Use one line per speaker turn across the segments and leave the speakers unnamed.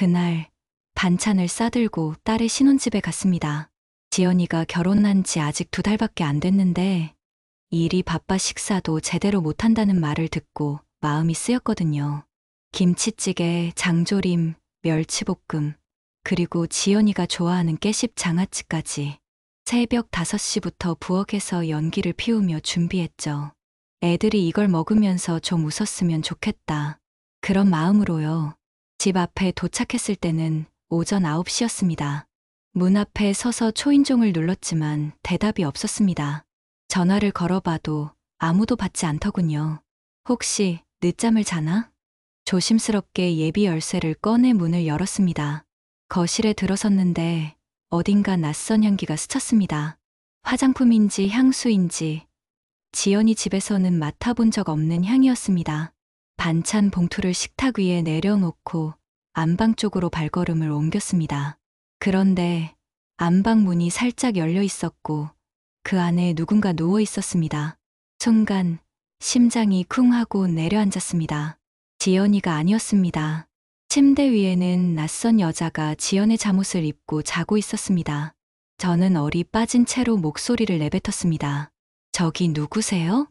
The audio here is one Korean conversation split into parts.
그날 반찬을 싸들고 딸의 신혼집에 갔습니다. 지연이가 결혼한 지 아직 2달밖에 안 됐는데 일이 바빠 식사도 제대로 못한다는 말을 듣고 마음이 쓰였거든요. 김치찌개, 장조림, 멸치볶음, 그리고 지연이가 좋아하는 깨씹 장아찌까지 새벽 5시부터 부엌에서 연기를 피우며 준비했죠. 애들이 이걸 먹으면서 좀 웃었으면 좋겠다. 그런 마음으로요. 집 앞에 도착했을 때는 오전 9시였습니다. 문 앞에 서서 초인종을 눌렀지만 대답이 없었습니다. 전화를 걸어봐도 아무도 받지 않더군요. 혹시 늦잠을 자나? 조심스럽게 예비 열쇠를 꺼내 문을 열었습니다. 거실에 들어섰는데 어딘가 낯선 향기가 스쳤습니다. 화장품인지 향수인지 지연이 집에서는 맡아본 적 없는 향이었습니다. 반찬 봉투를 식탁 위에 내려놓고 안방 쪽으로 발걸음을 옮겼습니다. 그런데 안방 문이 살짝 열려 있었고 그 안에 누군가 누워 있었습니다. 순간 심장이 쿵 하고 내려앉았습니다. 지연이가 아니었습니다. 침대 위에는 낯선 여자가 지연의 잠옷을 입고 자고 있었습니다. 저는 얼이 빠진 채로 목소리를 내뱉었습니다. 저기 누구세요?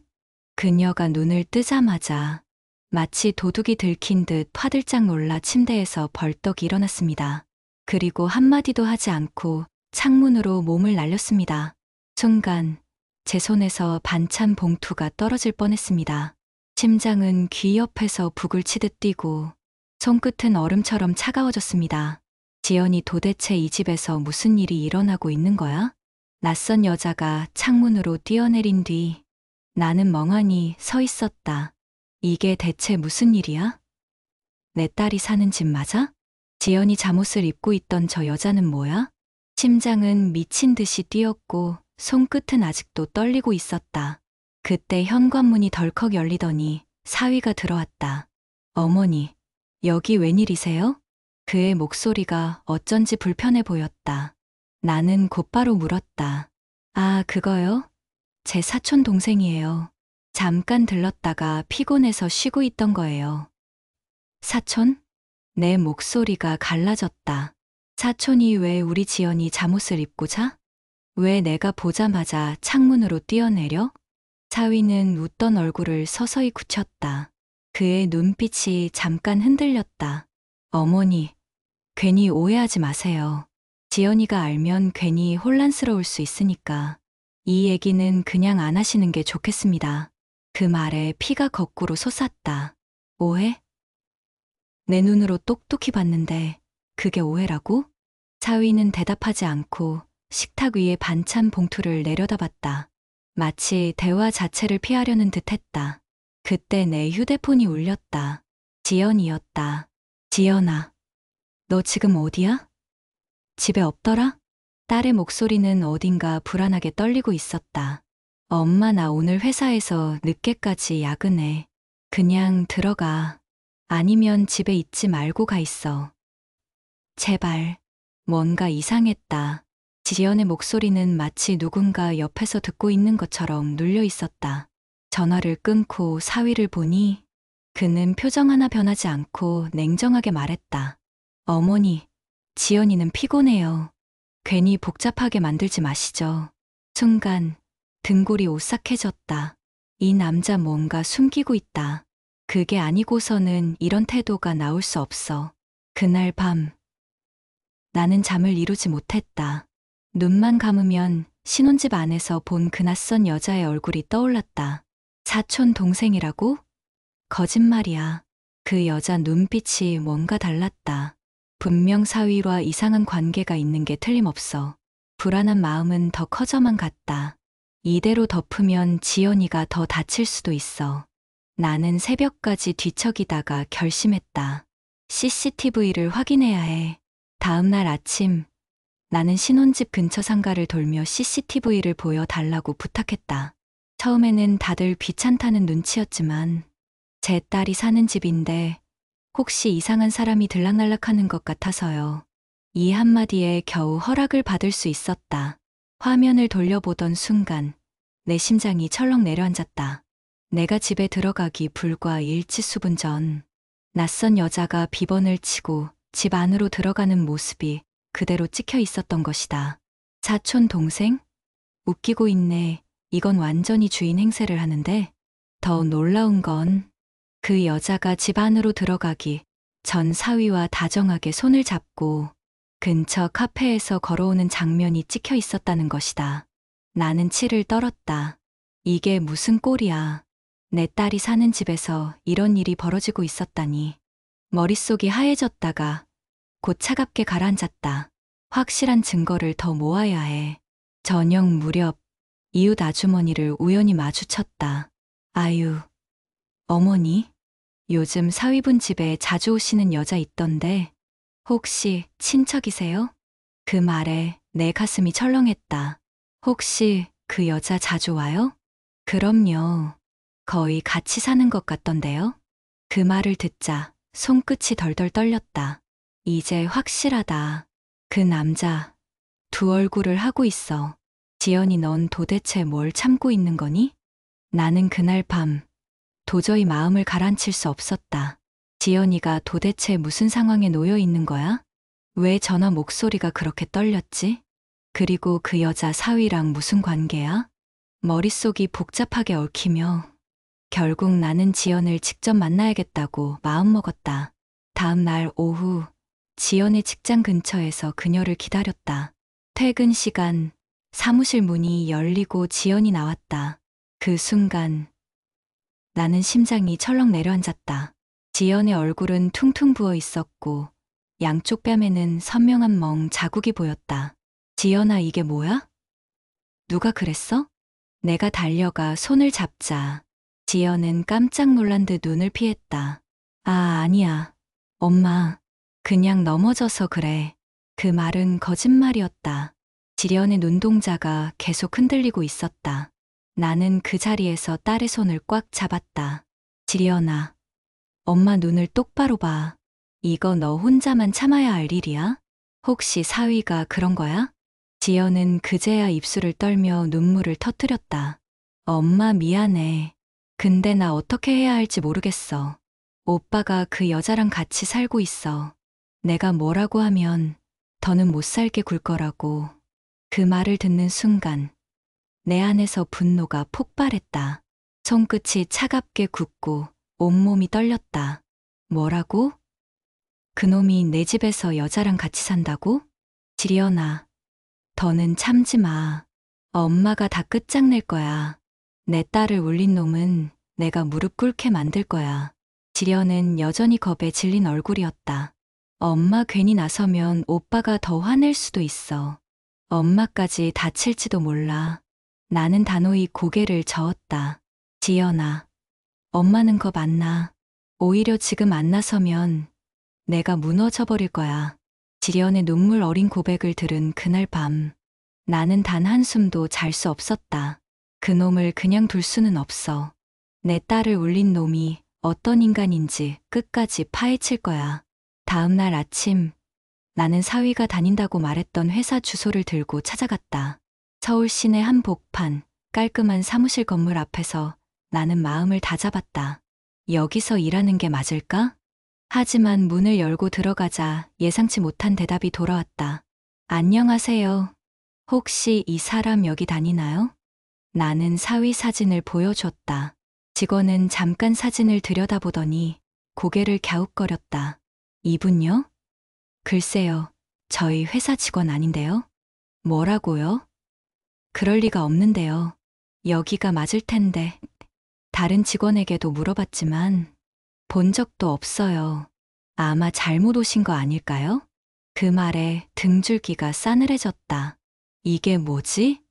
그녀가 눈을 뜨자마자 마치 도둑이 들킨 듯 화들짝 놀라 침대에서 벌떡 일어났습니다. 그리고 한마디도 하지 않고 창문으로 몸을 날렸습니다. 순간 제 손에서 반찬 봉투가 떨어질 뻔했습니다. 심장은 귀 옆에서 북을 치듯 뛰고 손끝은 얼음처럼 차가워졌습니다. 지연이 도대체 이 집에서 무슨 일이 일어나고 있는 거야? 낯선 여자가 창문으로 뛰어내린 뒤 나는 멍하니 서 있었다. 이게 대체 무슨 일이야? 내 딸이 사는 집 맞아? 지연이 잠옷을 입고 있던 저 여자는 뭐야? 심장은 미친 듯이 뛰었고 손끝은 아직도 떨리고 있었다. 그때 현관문이 덜컥 열리더니 사위가 들어왔다. 어머니, 여기 웬일이세요? 그의 목소리가 어쩐지 불편해 보였다. 나는 곧바로 물었다. 아, 그거요? 제 사촌 동생이에요. 잠깐 들렀다가 피곤해서 쉬고 있던 거예요. 사촌? 내 목소리가 갈라졌다. 사촌이 왜 우리 지연이 잠옷을 입고 자? 왜 내가 보자마자 창문으로 뛰어내려? 사위는 웃던 얼굴을 서서히 굳혔다. 그의 눈빛이 잠깐 흔들렸다. 어머니, 괜히 오해하지 마세요. 지연이가 알면 괜히 혼란스러울 수 있으니까. 이 얘기는 그냥 안 하시는 게 좋겠습니다. 그 말에 피가 거꾸로 솟았다. 오해? 내 눈으로 똑똑히 봤는데 그게 오해라고? 사위는 대답하지 않고 식탁 위에 반찬 봉투를 내려다봤다. 마치 대화 자체를 피하려는 듯 했다. 그때 내 휴대폰이 울렸다. 지연이었다. 지연아, 너 지금 어디야? 집에 없더라? 딸의 목소리는 어딘가 불안하게 떨리고 있었다. 엄마, 나 오늘 회사에서 늦게까지 야근해. 그냥 들어가. 아니면 집에 있지 말고 가 있어. 제발. 뭔가 이상했다. 지연의 목소리는 마치 누군가 옆에서 듣고 있는 것처럼 눌려 있었다. 전화를 끊고 사위를 보니 그는 표정 하나 변하지 않고 냉정하게 말했다. 어머니, 지연이는 피곤해요. 괜히 복잡하게 만들지 마시죠. 순간 등골이 오싹해졌다. 이 남자 뭔가 숨기고 있다. 그게 아니고서는 이런 태도가 나올 수 없어. 그날 밤 나는 잠을 이루지 못했다. 눈만 감으면 신혼집 안에서 본 그 낯선 여자의 얼굴이 떠올랐다. 사촌 동생이라고? 거짓말이야. 그 여자 눈빛이 뭔가 달랐다. 분명 사위와 이상한 관계가 있는 게 틀림없어. 불안한 마음은 더 커져만 갔다. 이대로 덮으면 지연이가 더 다칠 수도 있어. 나는 새벽까지 뒤척이다가 결심했다. CCTV를 확인해야 해. 다음 날 아침 나는 신혼집 근처 상가를 돌며 CCTV를 보여달라고 부탁했다. 처음에는 다들 귀찮다는 눈치였지만 제 딸이 사는 집인데 혹시 이상한 사람이 들락날락하는 것 같아서요. 이 한마디에 겨우 허락을 받을 수 있었다. 화면을 돌려보던 순간 내 심장이 철렁 내려앉았다. 내가 집에 들어가기 불과 일치수분 전 낯선 여자가 비번을 치고 집 안으로 들어가는 모습이 그대로 찍혀 있었던 것이다. 사촌 동생? 웃기고 있네. 이건 완전히 주인 행세를 하는데 더 놀라운 건 그 여자가 집 안으로 들어가기 전 사위와 다정하게 손을 잡고 근처 카페에서 걸어오는 장면이 찍혀 있었다는 것이다. 나는 치를 떨었다. 이게 무슨 꼴이야. 내 딸이 사는 집에서 이런 일이 벌어지고 있었다니. 머릿속이 하얘졌다가 곧 차갑게 가라앉았다. 확실한 증거를 더 모아야 해. 저녁 무렵 이웃 아주머니를 우연히 마주쳤다. 아유, 어머니, 요즘 사위분 집에 자주 오시는 여자 있던데 혹시 친척이세요? 그 말에 내 가슴이 철렁했다. 혹시 그 여자 자주 와요? 그럼요. 거의 같이 사는 것 같던데요? 그 말을 듣자 손끝이 덜덜 떨렸다. 이제 확실하다. 그 남자 두 얼굴을 하고 있어. 지연이, 넌 도대체 뭘 참고 있는 거니? 나는 그날 밤 도저히 마음을 가라앉힐 수 없었다. 지연이가 도대체 무슨 상황에 놓여 있는 거야? 왜 전화 목소리가 그렇게 떨렸지? 그리고 그 여자 사위랑 무슨 관계야? 머릿속이 복잡하게 얽히며 결국 나는 지연을 직접 만나야겠다고 마음먹었다. 다음 날 오후 지연의 직장 근처에서 그녀를 기다렸다. 퇴근 시간 사무실 문이 열리고 지연이 나왔다. 그 순간 나는 심장이 철렁 내려앉았다. 지연의 얼굴은 퉁퉁 부어 있었고 양쪽 뺨에는 선명한 멍 자국이 보였다. 지연아, 이게 뭐야? 누가 그랬어? 내가 달려가 손을 잡자 지연은 깜짝 놀란 듯 눈을 피했다. 아, 아니야. 엄마, 그냥 넘어져서 그래. 그 말은 거짓말이었다. 지연의 눈동자가 계속 흔들리고 있었다. 나는 그 자리에서 딸의 손을 꽉 잡았다. 지연아, 엄마 눈을 똑바로 봐. 이거 너 혼자만 참아야 할 일이야? 혹시 사위가 그런 거야? 지연은 그제야 입술을 떨며 눈물을 터뜨렸다. 엄마, 미안해. 근데 나 어떻게 해야 할지 모르겠어. 오빠가 그 여자랑 같이 살고 있어. 내가 뭐라고 하면 더는 못 살게 굴 거라고. 그 말을 듣는 순간 내 안에서 분노가 폭발했다. 손끝이 차갑게 굳고 온몸이 떨렸다. 뭐라고? 그놈이 내 집에서 여자랑 같이 산다고? 지연아, 더는 참지 마. 엄마가 다 끝장낼 거야. 내 딸을 울린 놈은 내가 무릎 꿇게 만들 거야. 지연은 여전히 겁에 질린 얼굴이었다. 엄마, 괜히 나서면 오빠가 더 화낼 수도 있어. 엄마까지 다칠지도 몰라. 나는 단호히 고개를 저었다. 지연아, 엄마는 겁 안 나. 오히려 지금 안 나서면 내가 무너져버릴 거야. 지연의 눈물 어린 고백을 들은 그날 밤, 나는 단 한숨도 잘 수 없었다. 그놈을 그냥 둘 수는 없어. 내 딸을 울린 놈이 어떤 인간인지 끝까지 파헤칠 거야. 다음 날 아침, 나는 사위가 다닌다고 말했던 회사 주소를 들고 찾아갔다. 서울 시내 한 복판, 깔끔한 사무실 건물 앞에서 나는 마음을 다잡았다. 여기서 일하는 게 맞을까? 하지만 문을 열고 들어가자 예상치 못한 대답이 돌아왔다. 안녕하세요. 혹시 이 사람 여기 다니나요? 나는 사위 사진을 보여줬다. 직원은 잠깐 사진을 들여다보더니 고개를 갸웃거렸다. 이분요? 글쎄요, 저희 회사 직원 아닌데요? 뭐라고요? 그럴 리가 없는데요. 여기가 맞을 텐데. 다른 직원에게도 물어봤지만 본 적도 없어요. 아마 잘못 오신 거 아닐까요? 그 말에 등줄기가 싸늘해졌다. 이게 뭐지?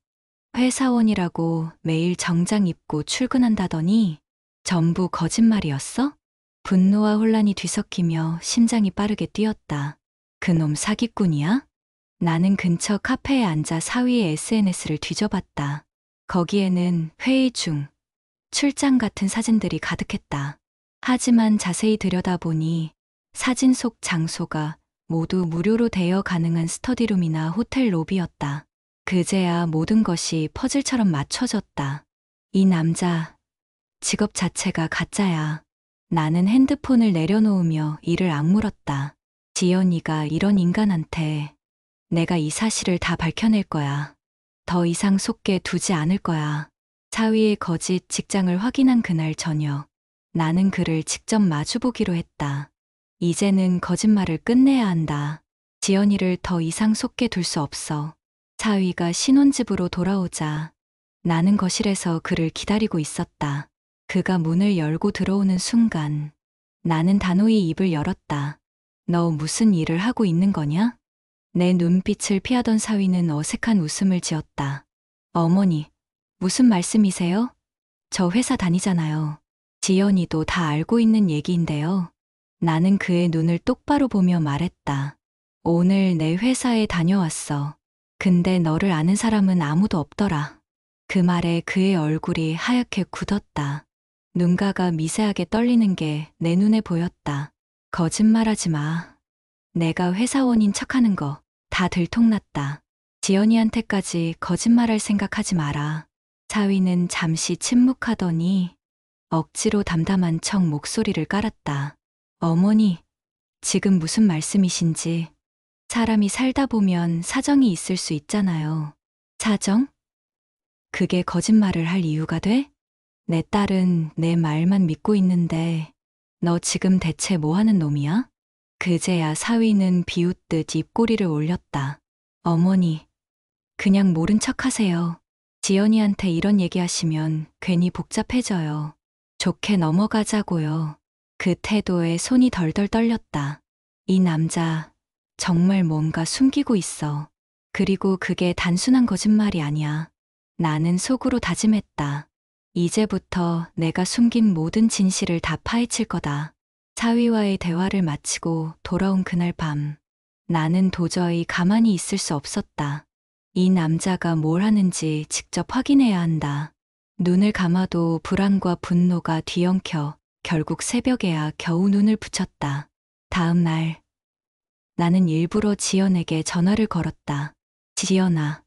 회사원이라고 매일 정장 입고 출근한다더니 전부 거짓말이었어? 분노와 혼란이 뒤섞이며 심장이 빠르게 뛰었다. 그놈 사기꾼이야? 나는 근처 카페에 앉아 사위의 SNS를 뒤져봤다. 거기에는 회의 중, 출장 같은 사진들이 가득했다. 하지만 자세히 들여다보니 사진 속 장소가 모두 무료로 대여 가능한 스터디룸이나 호텔 로비였다. 그제야 모든 것이 퍼즐처럼 맞춰졌다. 이 남자, 직업 자체가 가짜야. 나는 핸드폰을 내려놓으며 이를 악물었다. 지연이가 이런 인간한테 내가 이 사실을 다 밝혀낼 거야. 더 이상 속게 두지 않을 거야. 사위의 거짓 직장을 확인한 그날 저녁, 나는 그를 직접 마주보기로 했다. 이제는 거짓말을 끝내야 한다. 지연이를 더 이상 속게 둘 수 없어. 사위가 신혼집으로 돌아오자 나는 거실에서 그를 기다리고 있었다. 그가 문을 열고 들어오는 순간 나는 단호히 입을 열었다. 너 무슨 일을 하고 있는 거냐? 내 눈빛을 피하던 사위는 어색한 웃음을 지었다. 어머니, 무슨 말씀이세요? 저 회사 다니잖아요. 지연이도 다 알고 있는 얘기인데요. 나는 그의 눈을 똑바로 보며 말했다. 오늘 내 회사에 다녀왔어. 근데 너를 아는 사람은 아무도 없더라. 그 말에 그의 얼굴이 하얗게 굳었다. 눈가가 미세하게 떨리는 게 내 눈에 보였다. 거짓말하지 마. 내가 회사원인 척하는 거 다 들통났다. 지연이한테까지 거짓말할 생각하지 마라. 사위는 잠시 침묵하더니 억지로 담담한 척 목소리를 깔았다. 어머니, 지금 무슨 말씀이신지. 사람이 살다 보면 사정이 있을 수 있잖아요. 사정? 그게 거짓말을 할 이유가 돼? 내 딸은 내 말만 믿고 있는데 너 지금 대체 뭐 하는 놈이야? 그제야 사위는 비웃듯 입꼬리를 올렸다. 어머니, 그냥 모른 척 하세요. 지연이한테 이런 얘기하시면 괜히 복잡해져요. 좋게 넘어가자고요. 그 태도에 손이 덜덜 떨렸다. 이 남자 정말 뭔가 숨기고 있어. 그리고 그게 단순한 거짓말이 아니야. 나는 속으로 다짐했다. 이제부터 내가 숨긴 모든 진실을 다 파헤칠 거다. 사위와의 대화를 마치고 돌아온 그날 밤, 나는 도저히 가만히 있을 수 없었다. 이 남자가 뭘 하는지 직접 확인해야 한다. 눈을 감아도 불안과 분노가 뒤엉켜 결국 새벽에야 겨우 눈을 붙였다. 다음 날, 나는 일부러 지연에게 전화를 걸었다. 지연아,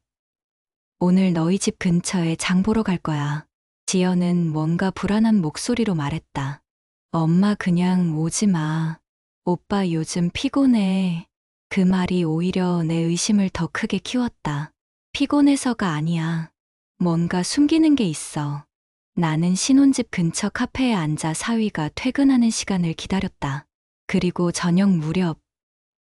오늘 너희 집 근처에 장 보러 갈 거야. 지연은 뭔가 불안한 목소리로 말했다. 엄마 그냥 오지 마. 오빠 요즘 피곤해. 그 말이 오히려 내 의심을 더 크게 키웠다. 피곤해서가 아니야. 뭔가 숨기는 게 있어. 나는 신혼집 근처 카페에 앉아 사위가 퇴근하는 시간을 기다렸다. 그리고 저녁 무렵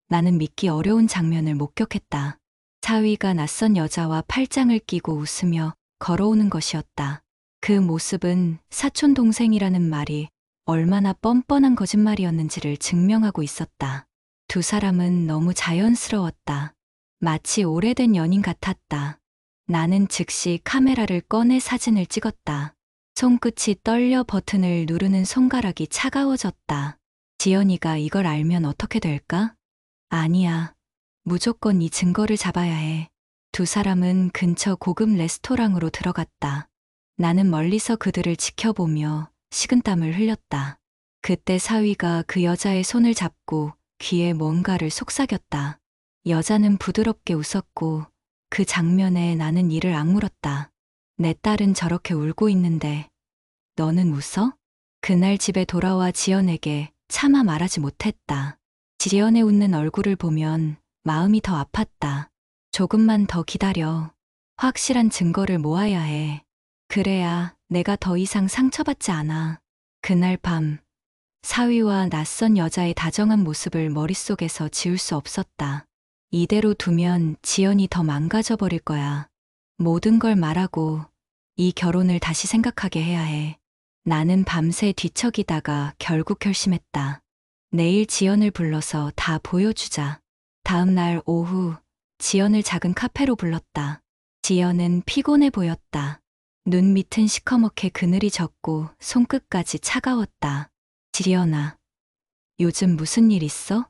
나는 믿기 어려운 장면을 목격했다. 사위가 낯선 여자와 팔짱을 끼고 웃으며 걸어오는 것이었다. 그 모습은 사촌 동생이라는 말이 얼마나 뻔뻔한 거짓말이었는지를 증명하고 있었다. 두 사람은 너무 자연스러웠다. 마치 오래된 연인 같았다. 나는 즉시 카메라를 꺼내 사진을 찍었다. 손끝이 떨려 버튼을 누르는 손가락이 차가워졌다. 지연이가 이걸 알면 어떻게 될까? 아니야. 무조건 이 증거를 잡아야 해. 두 사람은 근처 고급 레스토랑으로 들어갔다. 나는 멀리서 그들을 지켜보며 식은땀을 흘렸다. 그때 사위가 그 여자의 손을 잡고 귀에 뭔가를 속삭였다. 여자는 부드럽게 웃었고 그 장면에 나는 이를 악물었다. 내 딸은 저렇게 울고 있는데 너는 웃어? 그날 집에 돌아와 지연에게 차마 말하지 못했다. 지연의 웃는 얼굴을 보면 마음이 더 아팠다. 조금만 더 기다려. 확실한 증거를 모아야 해. 그래야 내가 더 이상 상처받지 않아. 그날 밤, 사위와 낯선 여자의 다정한 모습을 머릿속에서 지울 수 없었다. 이대로 두면 지연이 더 망가져 버릴 거야. 모든 걸 말하고 이 결혼을 다시 생각하게 해야 해. 나는 밤새 뒤척이다가 결국 결심했다. 내일 지연을 불러서 다 보여주자. 다음 날 오후, 지연을 작은 카페로 불렀다. 지연은 피곤해 보였다. 눈 밑은 시커멓게 그늘이 졌고 손끝까지 차가웠다. 지연아, 요즘 무슨 일 있어?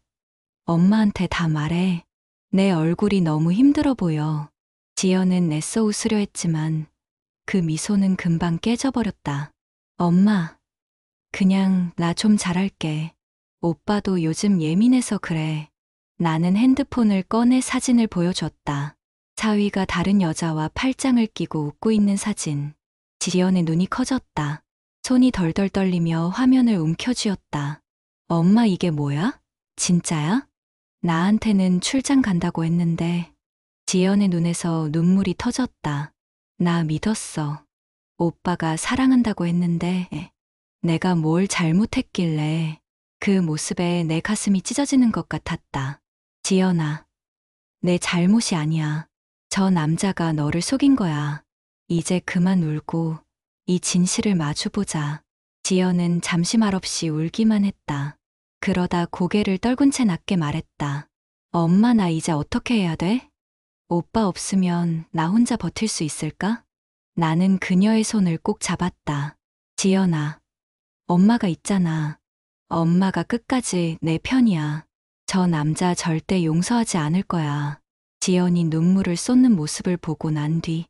엄마한테 다 말해. 내 얼굴이 너무 힘들어 보여. 지연은 애써 웃으려 했지만 그 미소는 금방 깨져버렸다. 엄마, 그냥 나 좀 잘할게. 오빠도 요즘 예민해서 그래. 나는 핸드폰을 꺼내 사진을 보여줬다. 사위가 다른 여자와 팔짱을 끼고 웃고 있는 사진. 지연의 눈이 커졌다. 손이 덜덜 떨리며 화면을 움켜쥐었다. 엄마 이게 뭐야? 진짜야? 나한테는 출장 간다고 했는데 지연의 눈에서 눈물이 터졌다. 나 믿었어. 오빠가 사랑한다고 했는데 내가 뭘 잘못했길래. 그 모습에 내 가슴이 찢어지는 것 같았다. 지연아, 내 잘못이 아니야. 저 남자가 너를 속인 거야. 이제 그만 울고 이 진실을 마주보자. 지연은 잠시 말없이 울기만 했다. 그러다 고개를 떨군 채 낮게 말했다. 엄마, 나 이제 어떻게 해야 돼? 오빠 없으면 나 혼자 버틸 수 있을까? 나는 그녀의 손을 꼭 잡았다. 지연아, 엄마가 있잖아. 엄마가 끝까지 내 편이야. 저 남자 절대 용서하지 않을 거야. 지연이 눈물을 쏟는 모습을 보고 난 뒤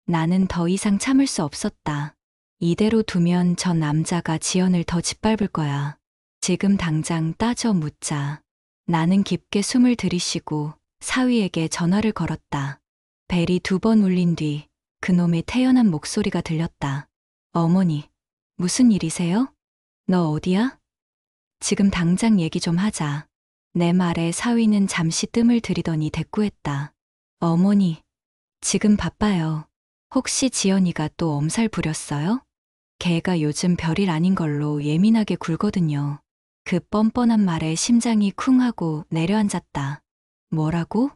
나는 더 이상 참을 수 없었다. 이대로 두면 저 남자가 지연을 더 짓밟을 거야. 지금 당장 따져 묻자. 나는 깊게 숨을 들이쉬고 사위에게 전화를 걸었다. 벨이 2번 울린 뒤 그놈의 태연한 목소리가 들렸다. 어머니, 무슨 일이세요? 너 어디야? 지금 당장 얘기 좀 하자. 내 말에 사위는 잠시 뜸을 들이더니 대꾸했다. 어머니, 지금 바빠요. 혹시 지연이가 또 엄살 부렸어요? 걔가 요즘 별일 아닌 걸로 예민하게 굴거든요. 그 뻔뻔한 말에 심장이 쿵 하고 내려앉았다. 뭐라고?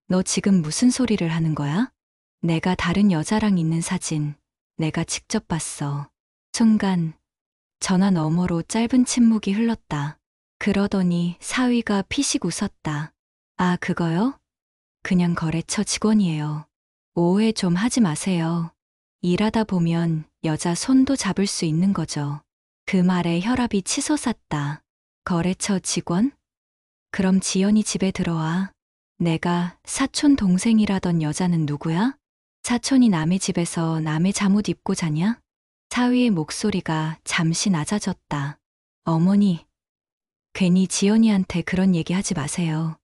너 지금 무슨 소리를 하는 거야? 내가 다른 여자랑 있는 사진 내가 직접 봤어. 순간 전화 너머로 짧은 침묵이 흘렀다. 그러더니 사위가 피식 웃었다. 아, 그거요? 그냥 거래처 직원이에요. 오해 좀 하지 마세요. 일하다 보면 여자 손도 잡을 수 있는 거죠. 그 말에 혈압이 치솟았다. 거래처 직원? 그럼 지연이 집에 들어와. 내가 사촌 동생이라던 여자는 누구야? 사촌이 남의 집에서 남의 잠옷 입고 자냐? 사위의 목소리가 잠시 낮아졌다. 어머니, 괜히 지연이한테 그런 얘기 하지 마세요.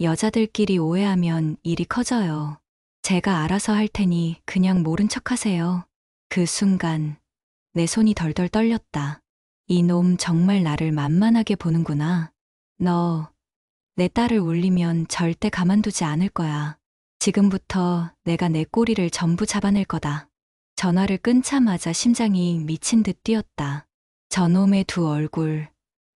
여자들끼리 오해하면 일이 커져요. 제가 알아서 할 테니 그냥 모른 척 하세요. 그 순간 내 손이 덜덜 떨렸다. 이놈 정말 나를 만만하게 보는구나. 너, 내 딸을 울리면 절대 가만두지 않을 거야. 지금부터 내가 내 꼬리를 전부 잡아낼 거다. 전화를 끊자마자 심장이 미친 듯 뛰었다. 저놈의 2 얼굴,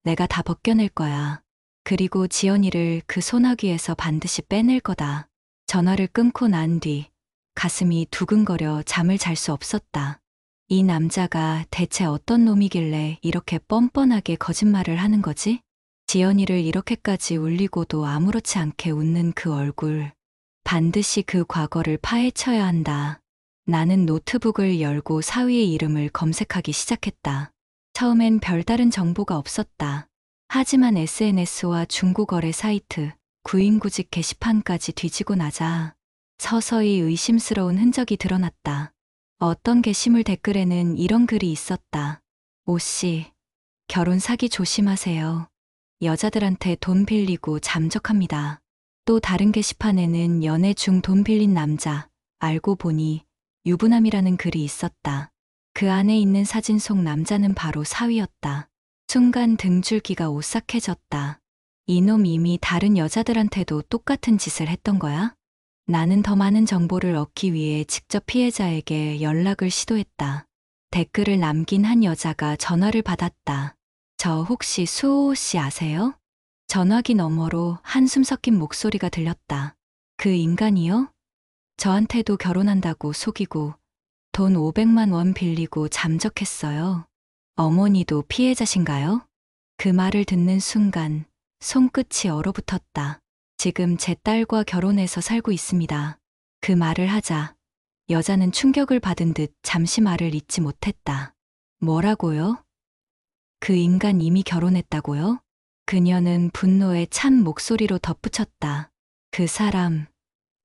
내가 다 벗겨낼 거야. 그리고 지연이를 그 소나기에서 반드시 빼낼 거다. 전화를 끊고 난 뒤 가슴이 두근거려 잠을 잘 수 없었다. 이 남자가 대체 어떤 놈이길래 이렇게 뻔뻔하게 거짓말을 하는 거지? 지연이를 이렇게까지 울리고도 아무렇지 않게 웃는 그 얼굴. 반드시 그 과거를 파헤쳐야 한다. 나는 노트북을 열고 사위의 이름을 검색하기 시작했다. 처음엔 별다른 정보가 없었다. 하지만 SNS와 중고거래 사이트, 구인구직 게시판까지 뒤지고 나자 서서히 의심스러운 흔적이 드러났다. 어떤 게시물 댓글에는 이런 글이 있었다. 오씨, 결혼 사기 조심하세요. 여자들한테 돈 빌리고 잠적합니다. 또 다른 게시판에는 연애 중 돈 빌린 남자, 알고 보니 유부남이라는 글이 있었다. 그 안에 있는 사진 속 남자는 바로 사위였다. 순간 등줄기가 오싹해졌다. 이놈 이미 다른 여자들한테도 똑같은 짓을 했던 거야? 나는 더 많은 정보를 얻기 위해 직접 피해자에게 연락을 시도했다. 댓글을 남긴 한 여자가 전화를 받았다. 저 혹시 수호 씨 아세요? 전화기 너머로 한숨 섞인 목소리가 들렸다. 그 인간이요? 저한테도 결혼한다고 속이고 돈 500만 원 빌리고 잠적했어요. 어머니도 피해자신가요? 그 말을 듣는 순간 손끝이 얼어붙었다. 지금 제 딸과 결혼해서 살고 있습니다. 그 말을 하자 여자는 충격을 받은 듯 잠시 말을 잇지 못했다. 뭐라고요? 그 인간 이미 결혼했다고요? 그녀는 분노에 찬 목소리로 덧붙였다. 그 사람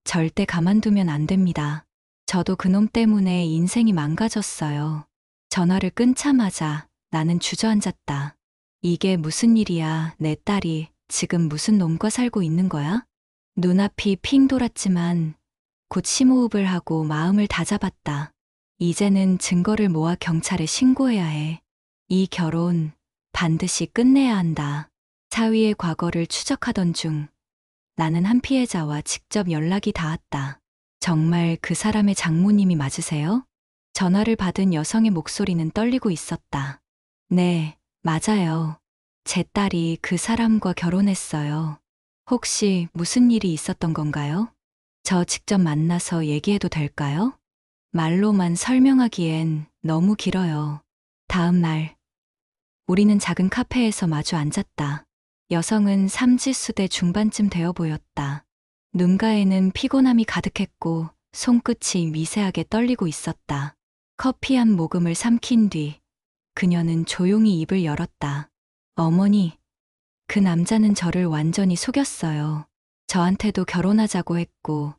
절대 가만두면 안 됩니다. 저도 그놈 때문에 인생이 망가졌어요. 전화를 끊자마자 나는 주저앉았다. 이게 무슨 일이야. 내 딸이 지금 무슨 놈과 살고 있는 거야? 눈앞이 핑 돌았지만 곧 심호흡을 하고 마음을 다잡았다. 이제는 증거를 모아 경찰에 신고해야 해. 이 결혼 반드시 끝내야 한다. 사위의 과거를 추적하던 중 나는 한 피해자와 직접 연락이 닿았다. 정말 그 사람의 장모님이 맞으세요? 전화를 받은 여성의 목소리는 떨리고 있었다. 네, 맞아요. 제 딸이 그 사람과 결혼했어요. 혹시 무슨 일이 있었던 건가요? 저 직접 만나서 얘기해도 될까요? 말로만 설명하기엔 너무 길어요. 다음 날, 우리는 작은 카페에서 마주 앉았다. 여성은 삼지수대 중반쯤 되어 보였다. 눈가에는 피곤함이 가득했고 손끝이 미세하게 떨리고 있었다. 커피 한 모금을 삼킨 뒤 그녀는 조용히 입을 열었다. 어머니, 그 남자는 저를 완전히 속였어요. 저한테도 결혼하자고 했고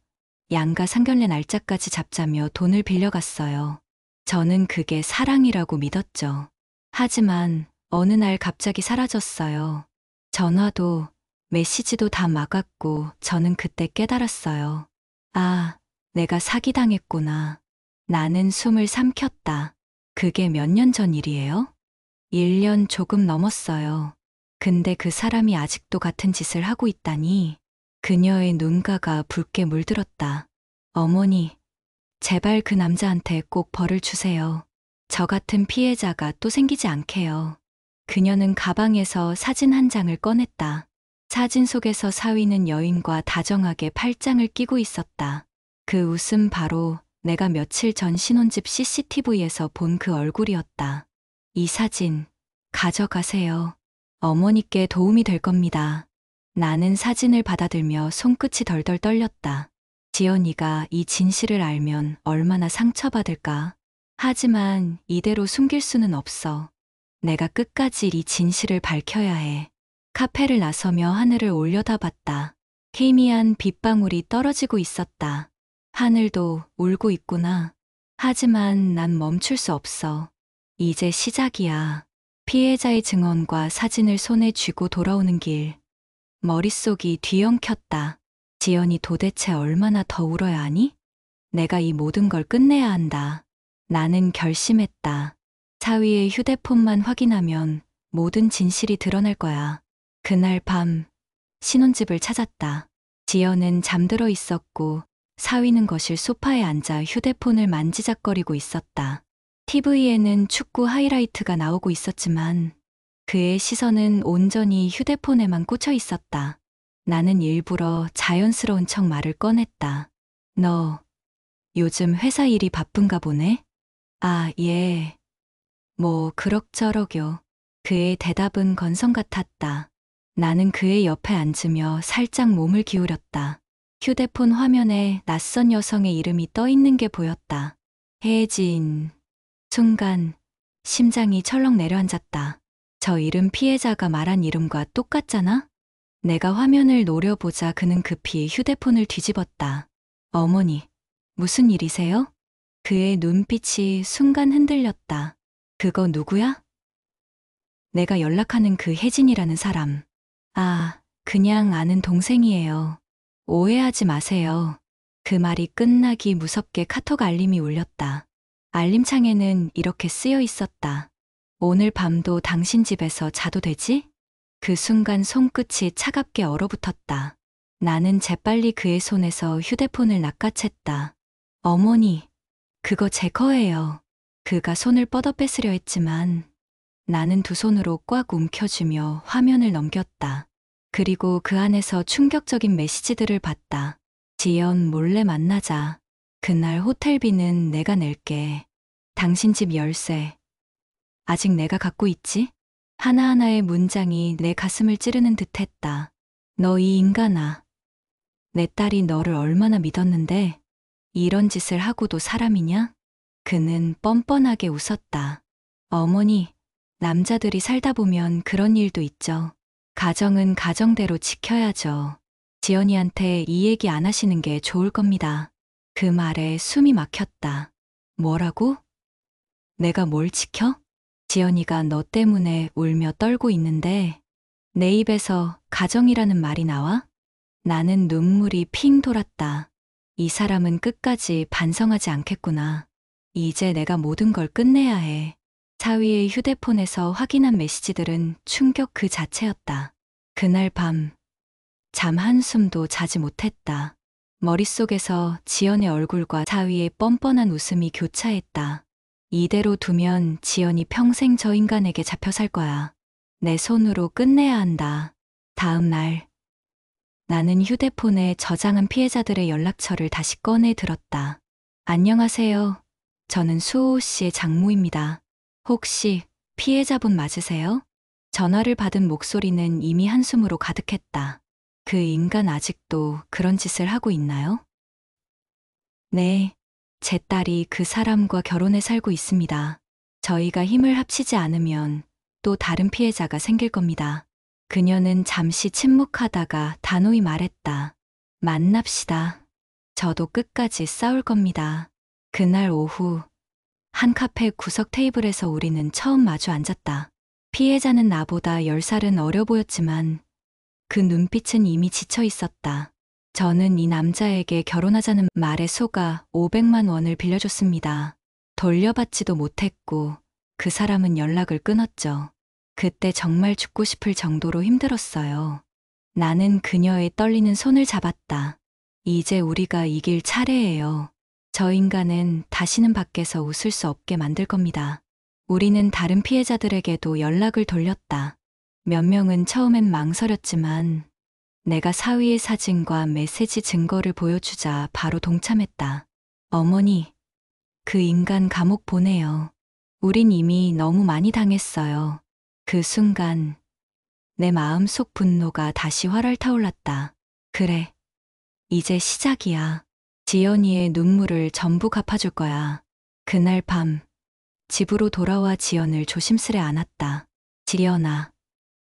양가 상견례 날짜까지 잡자며 돈을 빌려갔어요. 저는 그게 사랑이라고 믿었죠. 하지만 어느 날 갑자기 사라졌어요. 전화도 메시지도 다 막았고 저는 그때 깨달았어요. 아, 내가 사기당했구나. 나는 숨을 삼켰다. 그게 몇 년 전 일이에요? 1년 조금 넘었어요. 근데 그 사람이 아직도 같은 짓을 하고 있다니. 그녀의 눈가가 붉게 물들었다. 어머니, 제발 그 남자한테 꼭 벌을 주세요. 저 같은 피해자가 또 생기지 않게요. 그녀는 가방에서 사진 한 장을 꺼냈다. 사진 속에서 사위는 여인과 다정하게 팔짱을 끼고 있었다. 그 웃음 바로 내가 며칠 전 신혼집 CCTV에서 본 그 얼굴이었다. 이 사진 가져가세요. 어머니께 도움이 될 겁니다. 나는 사진을 받아들며 손끝이 덜덜 떨렸다. 지연이가 이 진실을 알면 얼마나 상처받을까. 하지만 이대로 숨길 수는 없어. 내가 끝까지 이 진실을 밝혀야 해. 카페를 나서며 하늘을 올려다봤다. 희미한 빗방울이 떨어지고 있었다. 하늘도 울고 있구나. 하지만 난 멈출 수 없어. 이제 시작이야. 피해자의 증언과 사진을 손에 쥐고 돌아오는 길. 머릿속이 뒤엉켰다. 지연이 도대체 얼마나 더 울어야 하니? 내가 이 모든 걸 끝내야 한다. 나는 결심했다. 사위의 휴대폰만 확인하면 모든 진실이 드러날 거야. 그날 밤 신혼집을 찾았다. 지연은 잠들어 있었고 사위는 거실 소파에 앉아 휴대폰을 만지작거리고 있었다. TV에는 축구 하이라이트가 나오고 있었지만 그의 시선은 온전히 휴대폰에만 꽂혀 있었다. 나는 일부러 자연스러운 척 말을 꺼냈다. 너 요즘 회사 일이 바쁜가 보네? 아, 예. 뭐 그럭저럭요. 그의 대답은 건성 같았다. 나는 그의 옆에 앉으며 살짝 몸을 기울였다. 휴대폰 화면에 낯선 여성의 이름이 떠 있는 게 보였다. 혜진. 순간 심장이 철렁 내려앉았다. 저 이름 피해자가 말한 이름과 똑같잖아? 내가 화면을 노려보자 그는 급히 휴대폰을 뒤집었다. 어머니, 무슨 일이세요? 그의 눈빛이 순간 흔들렸다. 그거 누구야? 내가 연락하는 그 혜진이라는 사람. 아, 그냥 아는 동생이에요. 오해하지 마세요. 그 말이 끝나기 무섭게 카톡 알림이 울렸다. 알림창에는 이렇게 쓰여 있었다. 오늘 밤도 당신 집에서 자도 되지? 그 순간 손끝이 차갑게 얼어붙었다. 나는 재빨리 그의 손에서 휴대폰을 낚아챘다. 어머니, 그거 제 거예요. 그가 손을 뻗어 뺏으려 했지만 나는 두 손으로 꽉 움켜쥐며 화면을 넘겼다. 그리고 그 안에서 충격적인 메시지들을 봤다. 지연 몰래 만나자. 그날 호텔비는 내가 낼게. 당신 집 열쇠. 아직 내가 갖고 있지? 하나하나의 문장이 내 가슴을 찌르는 듯했다. 너 이 인간아. 내 딸이 너를 얼마나 믿었는데 이런 짓을 하고도 사람이냐? 그는 뻔뻔하게 웃었다. 어머니, 남자들이 살다 보면 그런 일도 있죠. 가정은 가정대로 지켜야죠. 지연이한테 이 얘기 안 하시는 게 좋을 겁니다. 그 말에 숨이 막혔다. 뭐라고? 내가 뭘 지켜? 지연이가 너 때문에 울며 떨고 있는데 내 입에서 가정이라는 말이 나와? 나는 눈물이 핑 돌았다. 이 사람은 끝까지 반성하지 않겠구나. 이제 내가 모든 걸 끝내야 해. 사위의 휴대폰에서 확인한 메시지들은 충격 그 자체였다. 그날 밤, 잠 한숨도 자지 못했다. 머릿속에서 지연의 얼굴과 사위의 뻔뻔한 웃음이 교차했다. 이대로 두면 지연이 평생 저 인간에게 잡혀 살 거야. 내 손으로 끝내야 한다. 다음 날, 나는 휴대폰에 저장한 피해자들의 연락처를 다시 꺼내 들었다. 안녕하세요. 저는 수호 씨의 장모입니다. 혹시 피해자분 맞으세요? 전화를 받은 목소리는 이미 한숨으로 가득했다. 그 인간 아직도 그런 짓을 하고 있나요? 네, 제 딸이 그 사람과 결혼해 살고 있습니다. 저희가 힘을 합치지 않으면 또 다른 피해자가 생길 겁니다. 그녀는 잠시 침묵하다가 단호히 말했다. 만납시다. 저도 끝까지 싸울 겁니다. 그날 오후, 한 카페 구석 테이블에서 우리는 처음 마주 앉았다. 피해자는 나보다 10살은 어려 보였지만 그 눈빛은 이미 지쳐 있었다. 저는 이 남자에게 결혼하자는 말에 속아 500만 원을 빌려줬습니다. 돌려받지도 못했고 그 사람은 연락을 끊었죠. 그때 정말 죽고 싶을 정도로 힘들었어요. 나는 그녀의 떨리는 손을 잡았다. 이제 우리가 이길 차례예요. 저 인간은 다시는 밖에서 웃을 수 없게 만들 겁니다. 우리는 다른 피해자들에게도 연락을 돌렸다. 몇 명은 처음엔 망설였지만 내가 사위의 사진과 메시지 증거를 보여주자 바로 동참했다. 어머니, 그 인간 감옥 보내요. 우린 이미 너무 많이 당했어요. 그 순간 내 마음속 분노가 다시 활활 타올랐다. 그래, 이제 시작이야. 지연이의 눈물을 전부 갚아줄 거야. 그날 밤 집으로 돌아와 지연을 조심스레 안았다. 지연아,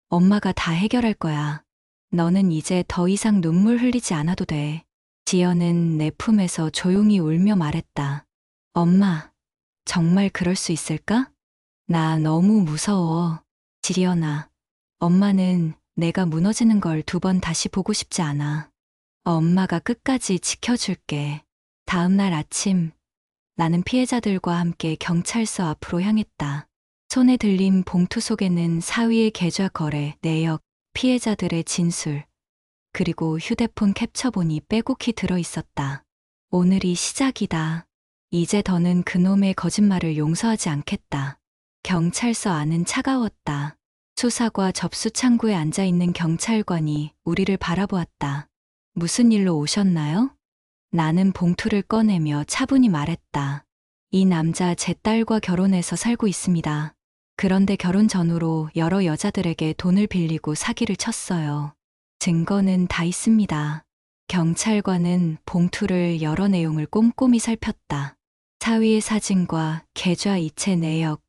엄마가 다 해결할 거야. 너는 이제 더 이상 눈물 흘리지 않아도 돼. 지연은 내 품에서 조용히 울며 말했다. 엄마, 정말 그럴 수 있을까? 나 너무 무서워. 지연아, 엄마는 내가 무너지는 걸 2번 다시 보고 싶지 않아. 엄마가 끝까지 지켜줄게. 다음 날 아침, 나는 피해자들과 함께 경찰서 앞으로 향했다. 손에 들린 봉투 속에는 사위의 계좌 거래, 내역, 피해자들의 진술, 그리고 휴대폰 캡처본이 빼곡히 들어 있었다. 오늘이 시작이다. 이제 더는 그놈의 거짓말을 용서하지 않겠다. 경찰서 안은 차가웠다. 수사과 접수 창구에 앉아있는 경찰관이 우리를 바라보았다. 무슨 일로 오셨나요? 나는 봉투를 꺼내며 차분히 말했다. 이 남자 제 딸과 결혼해서 살고 있습니다. 그런데 결혼 전후로 여러 여자들에게 돈을 빌리고 사기를 쳤어요. 증거는 다 있습니다. 경찰관은 봉투를 여러 내용을 꼼꼼히 살폈다. 사위의 사진과 계좌 이체 내역,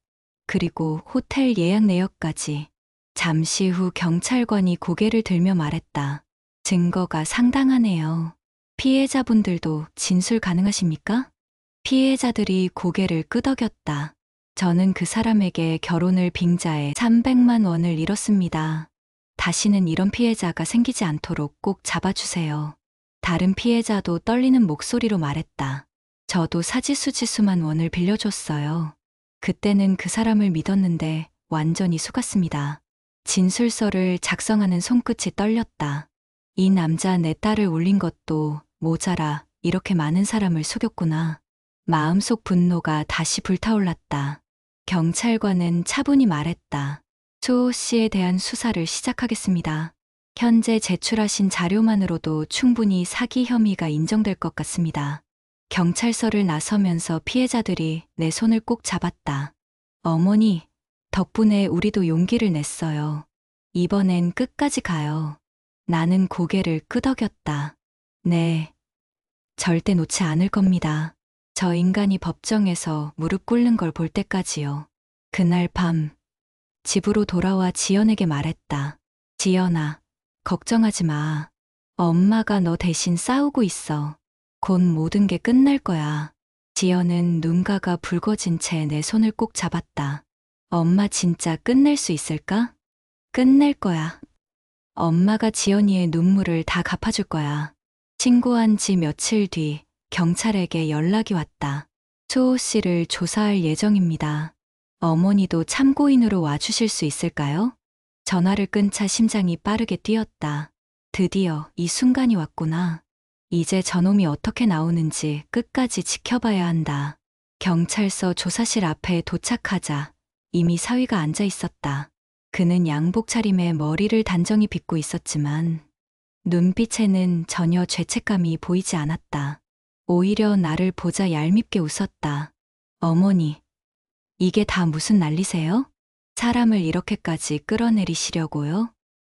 그리고 호텔 예약 내역까지. 잠시 후 경찰관이 고개를 들며 말했다. 증거가 상당하네요. 피해자분들도 진술 가능하십니까? 피해자들이 고개를 끄덕였다. 저는 그 사람에게 결혼을 빙자해 300만 원을 잃었습니다. 다시는 이런 피해자가 생기지 않도록 꼭 잡아주세요. 다른 피해자도 떨리는 목소리로 말했다. 저도 사지수지수만 원을 빌려줬어요. 그때는 그 사람을 믿었는데 완전히 속았습니다. 진술서를 작성하는 손끝이 떨렸다. 이 남자 내 딸을 울린 것도 모자라 이렇게 많은 사람을 속였구나. 마음속 분노가 다시 불타올랐다. 경찰관은 차분히 말했다. 수호 씨에 대한 수사를 시작하겠습니다. 현재 제출하신 자료만으로도 충분히 사기 혐의가 인정될 것 같습니다. 경찰서를 나서면서 피해자들이 내 손을 꼭 잡았다. 어머니, 덕분에 우리도 용기를 냈어요. 이번엔 끝까지 가요. 나는 고개를 끄덕였다. 네, 절대 놓지 않을 겁니다. 저 인간이 법정에서 무릎 꿇는 걸 볼 때까지요. 그날 밤, 집으로 돌아와 지연에게 말했다. 지연아, 걱정하지 마. 엄마가 너 대신 싸우고 있어. 곧 모든 게 끝날 거야. 지연은 눈가가 붉어진 채 내 손을 꼭 잡았다. 엄마 진짜 끝낼 수 있을까? 끝낼 거야. 엄마가 지연이의 눈물을 다 갚아줄 거야. 신고한 지 며칠 뒤 경찰에게 연락이 왔다. 수호 씨를 조사할 예정입니다. 어머니도 참고인으로 와주실 수 있을까요? 전화를 끈 차 심장이 빠르게 뛰었다. 드디어 이 순간이 왔구나. 이제 저놈이 어떻게 나오는지 끝까지 지켜봐야 한다. 경찰서 조사실 앞에 도착하자 이미 사위가 앉아 있었다. 그는 양복 차림에 머리를 단정히 빗고 있었지만 눈빛에는 전혀 죄책감이 보이지 않았다. 오히려 나를 보자 얄밉게 웃었다. 어머니, 이게 다 무슨 난리세요? 사람을 이렇게까지 끌어내리시려고요?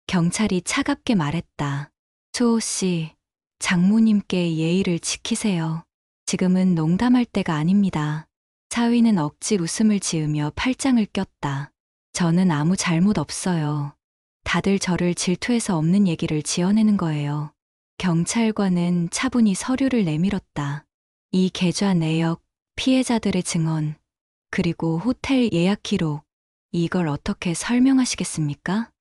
경찰이 차갑게 말했다. 수호 씨, 장모님께 예의를 지키세요. 지금은 농담할 때가 아닙니다. 사위는 억지 웃음을 지으며 팔짱을 꼈다. 저는 아무 잘못 없어요. 다들 저를 질투해서 없는 얘기를 지어내는 거예요. 경찰관은 차분히 서류를 내밀었다. 이 계좌 내역, 피해자들의 증언, 그리고 호텔 예약 기록, 이걸 어떻게 설명하시겠습니까?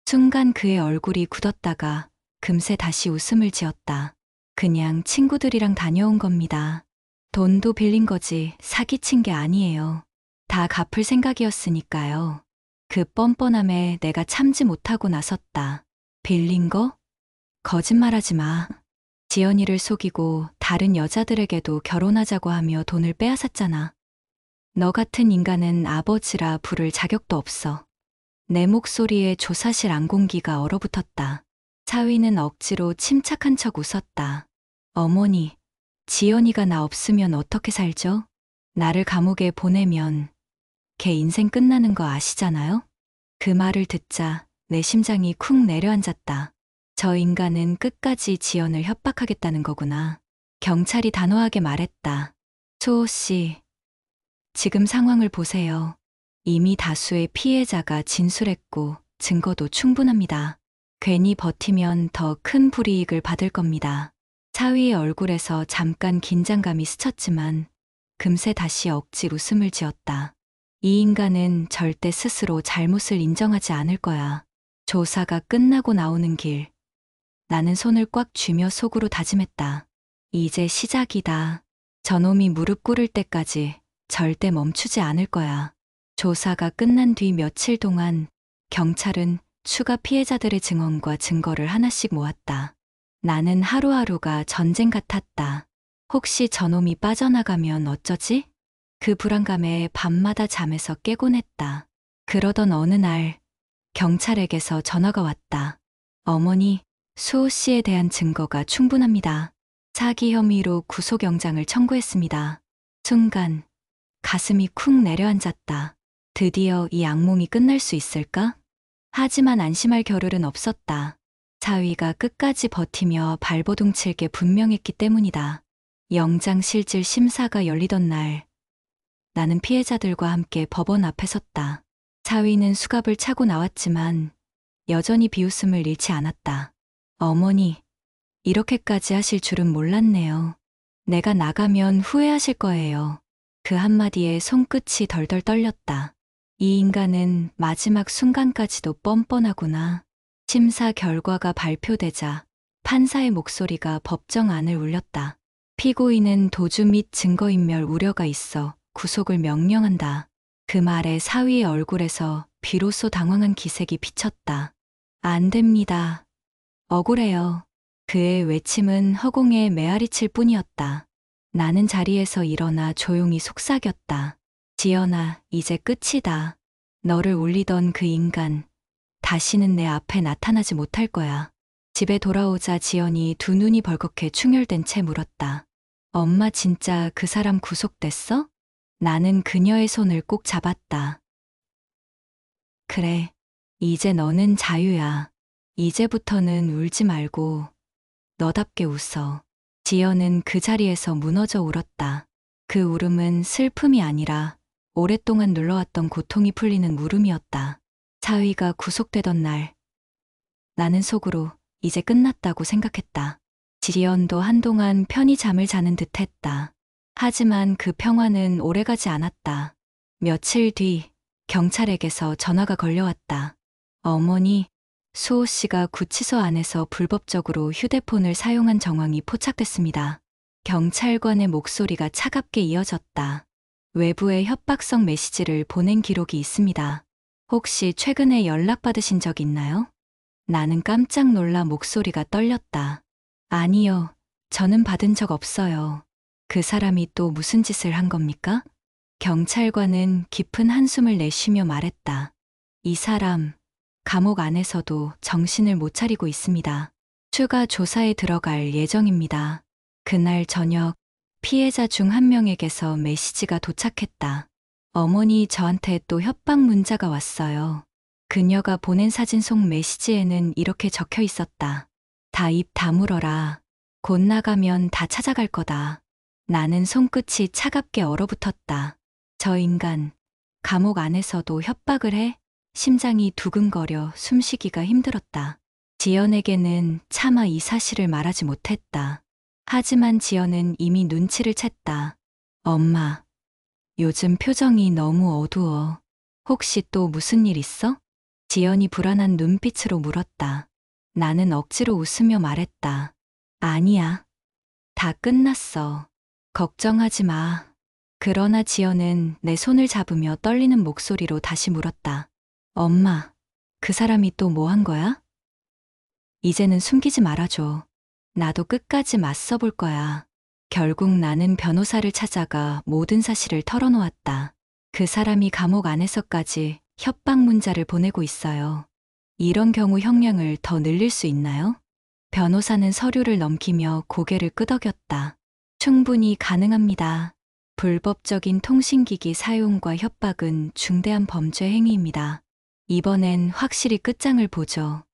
순간 그의 얼굴이 굳었다가 금세 다시 웃음을 지었다. 그냥 친구들이랑 다녀온 겁니다. 돈도 빌린 거지 사기친 게 아니에요. 다 갚을 생각이었으니까요. 그 뻔뻔함에 내가 참지 못하고 나섰다. 빌린 거? 거짓말하지 마. 지연이를 속이고 다른 여자들에게도 결혼하자고 하며 돈을 빼앗았잖아. 너 같은 인간은 아버지라 부를 자격도 없어. 내 목소리에 조사실 안공기가 얼어붙었다. 사위는 억지로 침착한 척 웃었다. 어머니, 지연이가 나 없으면 어떻게 살죠? 나를 감옥에 보내면 걔 인생 끝나는 거 아시잖아요? 그 말을 듣자 내 심장이 쿵 내려앉았다. 저 인간은 끝까지 지연을 협박하겠다는 거구나. 경찰이 단호하게 말했다. 수호 씨, 지금 상황을 보세요. 이미 다수의 피해자가 진술했고 증거도 충분합니다. 괜히 버티면 더 큰 불이익을 받을 겁니다. 사위의 얼굴에서 잠깐 긴장감이 스쳤지만 금세 다시 억지 웃음을 지었다. 이 인간은 절대 스스로 잘못을 인정하지 않을 거야. 조사가 끝나고 나오는 길. 나는 손을 꽉 쥐며 속으로 다짐했다. 이제 시작이다. 저놈이 무릎 꿇을 때까지 절대 멈추지 않을 거야. 조사가 끝난 뒤 며칠 동안 경찰은 추가 피해자들의 증언과 증거를 하나씩 모았다. 나는 하루하루가 전쟁 같았다. 혹시 저놈이 빠져나가면 어쩌지? 그 불안감에 밤마다 잠에서 깨곤 했다. 그러던 어느 날 경찰에게서 전화가 왔다. 어머니, 수호 씨에 대한 증거가 충분합니다. 사기 혐의로 구속영장을 청구했습니다. 순간 가슴이 쿵 내려앉았다. 드디어 이 악몽이 끝날 수 있을까? 하지만 안심할 겨를은 없었다. 사위가 끝까지 버티며 발버둥칠 게 분명했기 때문이다. 영장 실질 심사가 열리던 날, 나는 피해자들과 함께 법원 앞에 섰다. 사위는 수갑을 차고 나왔지만 여전히 비웃음을 잃지 않았다. 어머니, 이렇게까지 하실 줄은 몰랐네요. 내가 나가면 후회하실 거예요. 그 한마디에 손끝이 덜덜 떨렸다. 이 인간은 마지막 순간까지도 뻔뻔하구나. 심사 결과가 발표되자 판사의 목소리가 법정 안을 울렸다. 피고인은 도주 및 증거인멸 우려가 있어 구속을 명령한다. 그 말에 사위의 얼굴에서 비로소 당황한 기색이 비쳤다. 안 됩니다. 억울해요. 그의 외침은 허공에 메아리칠 뿐이었다. 나는 자리에서 일어나 조용히 속삭였다. 지연아, 이제 끝이다. 너를 울리던 그 인간, 다시는 내 앞에 나타나지 못할 거야. 집에 돌아오자 지연이 두 눈이 벌겋게 충혈된 채 물었다. 엄마 진짜 그 사람 구속됐어? 나는 그녀의 손을 꼭 잡았다. 그래, 이제 너는 자유야. 이제부터는 울지 말고 너답게 웃어. 지연은 그 자리에서 무너져 울었다. 그 울음은 슬픔이 아니라 오랫동안 눌러왔던 고통이 풀리는 울음이었다. 사위가 구속되던 날, 나는 속으로 이제 끝났다고 생각했다. 지연도 한동안 편히 잠을 자는 듯했다. 하지만 그 평화는 오래가지 않았다. 며칠 뒤 경찰에게서 전화가 걸려왔다. 어머니, 수호 씨가 구치소 안에서 불법적으로 휴대폰을 사용한 정황이 포착됐습니다. 경찰관의 목소리가 차갑게 이어졌다. 외부에 협박성 메시지를 보낸 기록이 있습니다. 혹시 최근에 연락받으신 적 있나요? 나는 깜짝 놀라 목소리가 떨렸다. 아니요, 저는 받은 적 없어요. 그 사람이 또 무슨 짓을 한 겁니까? 경찰관은 깊은 한숨을 내쉬며 말했다. 이 사람, 감옥 안에서도 정신을 못 차리고 있습니다. 추가 조사에 들어갈 예정입니다. 그날 저녁, 피해자 중 한 명에게서 메시지가 도착했다. 어머니 저한테 또 협박 문자가 왔어요. 그녀가 보낸 사진 속 메시지에는 이렇게 적혀 있었다. 다 입 다물어라. 곧 나가면 다 찾아갈 거다. 나는 손끝이 차갑게 얼어붙었다. 저 인간, 감옥 안에서도 협박을 해? 심장이 두근거려 숨쉬기가 힘들었다. 지연에게는 차마 이 사실을 말하지 못했다. 하지만 지연은 이미 눈치를 챘다. 엄마, 요즘 표정이 너무 어두워. 혹시 또 무슨 일 있어? 지연이 불안한 눈빛으로 물었다. 나는 억지로 웃으며 말했다. 아니야. 다 끝났어. 걱정하지 마. 그러나 지연은 내 손을 잡으며 떨리는 목소리로 다시 물었다. 엄마, 그 사람이 또 뭐 한 거야? 이제는 숨기지 말아줘. 나도 끝까지 맞서 볼 거야. 결국 나는 변호사를 찾아가 모든 사실을 털어놓았다. 그 사람이 감옥 안에서까지 협박 문자를 보내고 있어요. 이런 경우 형량을 더 늘릴 수 있나요? 변호사는 서류를 넘기며 고개를 끄덕였다. 충분히 가능합니다. 불법적인 통신기기 사용과 협박은 중대한 범죄 행위입니다. 이번엔 확실히 끝장을 보죠.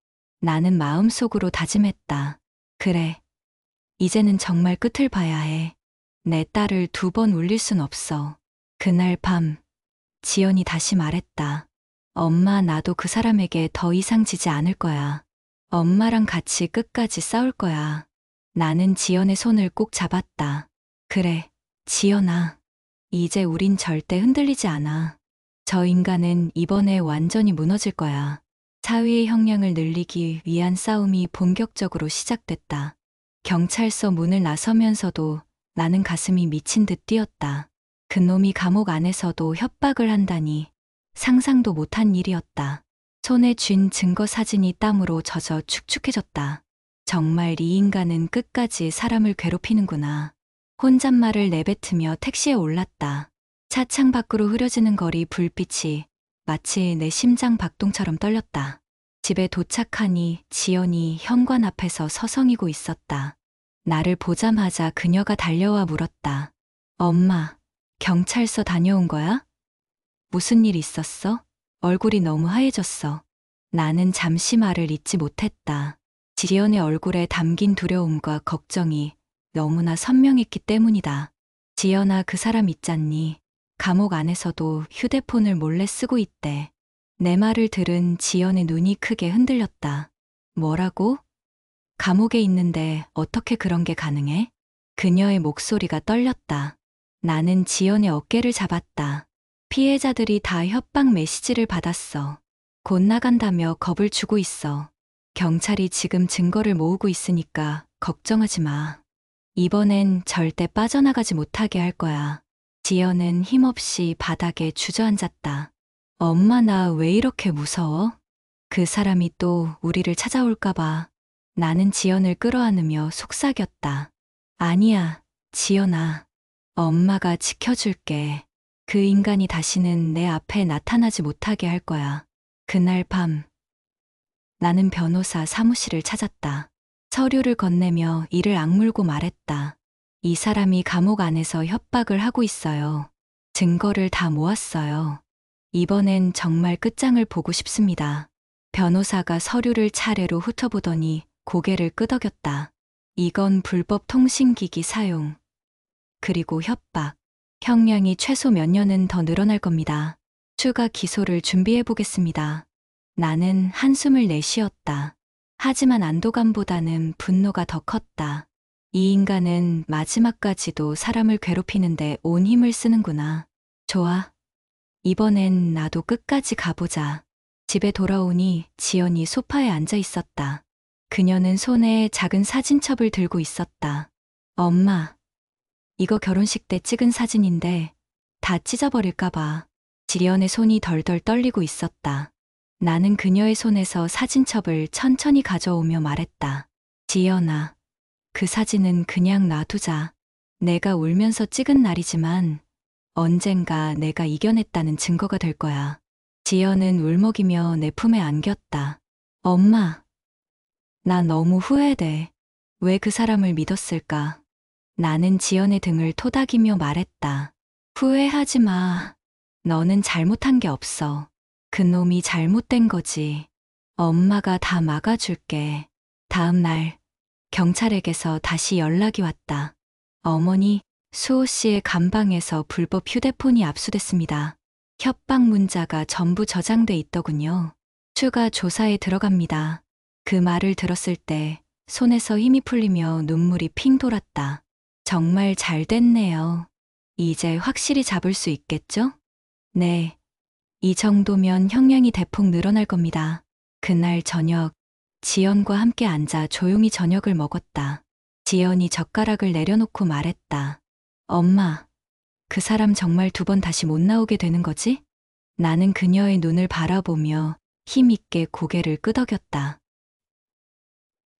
나는 마음속으로 다짐했다. 그래. 이제는 정말 끝을 봐야 해. 내 딸을 2번 울릴 순 없어. 그날 밤, 지연이 다시 말했다. 엄마, 나도 그 사람에게 더 이상 지지 않을 거야. 엄마랑 같이 끝까지 싸울 거야. 나는 지연의 손을 꼭 잡았다. 그래, 지연아. 이제 우린 절대 흔들리지 않아. 저 인간은 이번에 완전히 무너질 거야. 사위의 형량을 늘리기 위한 싸움이 본격적으로 시작됐다. 경찰서 문을 나서면서도 나는 가슴이 미친 듯 뛰었다. 그놈이 감옥 안에서도 협박을 한다니 상상도 못한 일이었다. 손에 쥔 증거 사진이 땀으로 젖어 축축해졌다. 정말 이 인간은 끝까지 사람을 괴롭히는구나. 혼잣말을 내뱉으며 택시에 올랐다. 차창 밖으로 흐려지는 거리 불빛이 마치 내 심장 박동처럼 떨렸다. 집에 도착하니 지연이 현관 앞에서 서성이고 있었다. 나를 보자마자 그녀가 달려와 물었다. 엄마, 경찰서 다녀온 거야? 무슨 일 있었어? 얼굴이 너무 하얘졌어. 나는 잠시 말을 잇지 못했다. 지연의 얼굴에 담긴 두려움과 걱정이 너무나 선명했기 때문이다. 지연아, 그 사람 있잖니. 감옥 안에서도 휴대폰을 몰래 쓰고 있대. 내 말을 들은 지연의 눈이 크게 흔들렸다. 뭐라고? 감옥에 있는데 어떻게 그런 게 가능해? 그녀의 목소리가 떨렸다. 나는 지연의 어깨를 잡았다. 피해자들이 다 협박 메시지를 받았어. 곧 나간다며 겁을 주고 있어. 경찰이 지금 증거를 모으고 있으니까 걱정하지 마. 이번엔 절대 빠져나가지 못하게 할 거야. 지연은 힘없이 바닥에 주저앉았다. 엄마, 나 왜 이렇게 무서워? 그 사람이 또 우리를 찾아올까 봐. 나는 지연을 끌어안으며 속삭였다. 아니야, 지연아. 엄마가 지켜줄게. 그 인간이 다시는 내 앞에 나타나지 못하게 할 거야. 그날 밤, 나는 변호사 사무실을 찾았다. 서류를 건네며 이를 악물고 말했다. 이 사람이 감옥 안에서 협박을 하고 있어요. 증거를 다 모았어요. 이번엔 정말 끝장을 보고 싶습니다. 변호사가 서류를 차례로 훑어보더니 고개를 끄덕였다. 이건 불법 통신기기 사용, 그리고 협박. 형량이 최소 몇 년은 더 늘어날 겁니다. 추가 기소를 준비해 보겠습니다. 나는 한숨을 내쉬었다. 하지만 안도감보다는 분노가 더 컸다. 이 인간은 마지막까지도 사람을 괴롭히는데 온 힘을 쓰는구나. 좋아. 이번엔 나도 끝까지 가보자. 집에 돌아오니 지연이 소파에 앉아 있었다. 그녀는 손에 작은 사진첩을 들고 있었다. 엄마, 이거 결혼식 때 찍은 사진인데 다 찢어버릴까 봐. 지연의 손이 덜덜 떨리고 있었다. 나는 그녀의 손에서 사진첩을 천천히 가져오며 말했다. 지연아, 그 사진은 그냥 놔두자. 내가 울면서 찍은 날이지만 언젠가 내가 이겨냈다는 증거가 될 거야. 지연은 울먹이며 내 품에 안겼다. 엄마, 나 너무 후회돼. 왜 그 사람을 믿었을까? 나는 지연의 등을 토닥이며 말했다. 후회하지 마. 너는 잘못한 게 없어. 그놈이 잘못된 거지. 엄마가 다 막아줄게. 다음 날 경찰에게서 다시 연락이 왔다. 어머니, 수호 씨의 감방에서 불법 휴대폰이 압수됐습니다. 협박 문자가 전부 저장돼 있더군요. 추가 조사에 들어갑니다. 그 말을 들었을 때 손에서 힘이 풀리며 눈물이 핑 돌았다. 정말 잘 됐네요. 이제 확실히 잡을 수 있겠죠? 네. 이 정도면 형량이 대폭 늘어날 겁니다. 그날 저녁, 지연과 함께 앉아 조용히 저녁을 먹었다. 지연이 젓가락을 내려놓고 말했다. 엄마, 그 사람 정말 2번 다시 못 나오게 되는 거지? 나는 그녀의 눈을 바라보며 힘있게 고개를 끄덕였다.